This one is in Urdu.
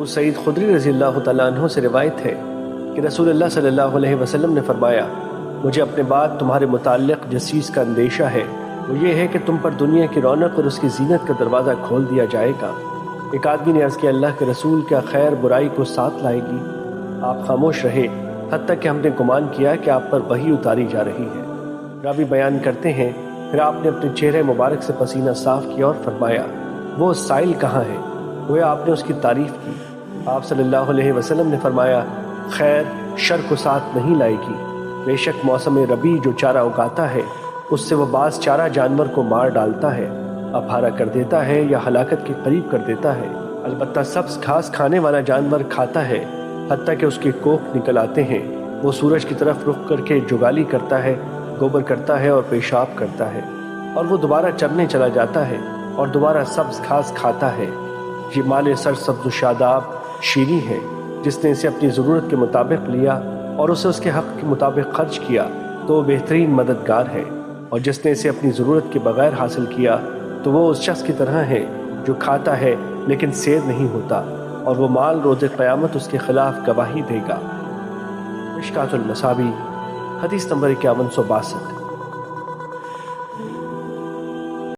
ابو سعید خدری رضی اللہ تعالیٰ عنہ سے روایت ہے کہ رسول اللہ صلی اللہ علیہ وسلم نے فرمایا، مجھے اپنے بعد تمہارے متعلق جس چیز کا اندیشہ ہے وہ یہ ہے کہ تم پر دنیا کی رونق اور اس کی زینت کا دروازہ کھول دیا جائے گا۔ ایک آدمی نے عرض کیا، اللہ کے رسول، کیا خیر برائی کو ساتھ لائے گی؟ آپ خاموش رہے حتیٰ کہ ہم نے گمان کیا کہ آپ پر وحی اتاری جا رہی ہے۔ راوی بیان کرتے ہیں، پھر آپ نے اپنے چہرے مبارک سے پسینہ صاف کیا اور فرمایا، وہ سائل کہاں ہے؟ گویا آپ نے اس کی تعریف کی۔ آپ صلی اللہ علیہ وسلم نے فرمایا، خیر شر کو ساتھ نہیں لائے گی۔ بے شک موسم ربیع جو چارہ اگاتا ہے اس سے وہ بعض چارہ جانور کو مار ڈالتا ہے، اپہارا کر دیتا ہے یا ہلاکت کے قریب کر دیتا ہے۔ البتہ سبز گھاس کھانے والا جانور کھاتا ہے حتیٰ کہ اس کے کوکھ نکل آتے ہیں۔ وہ سورج کی طرف رخ کر کے جگالی کرتا ہے، گوبر کرتا ہے اور پیشاب کرتا ہے، اور وہ دوبارہ چرنے چلا جاتا ہے اور دوبارہ سبز گھاس کھاتا ہے۔ یہ مال سرسبز و شاداب شیریں ہے۔ جس نے اسے اپنی ضرورت کے مطابق لیا اور اسے اس کے حق کے مطابق خرچ کیا تو وہ بہترین مددگار ہے، اور جس نے اسے اپنی ضرورت کے بغیر حاصل کیا تو وہ اس شخص کی طرح ہے جو کھاتا ہے لیکن سیر نہیں ہوتا، اور وہ مال روز قیامت اس کے خلاف گواہی دے گا۔ مشکوٰۃ المصابیح، حدیث نمبر 5162۔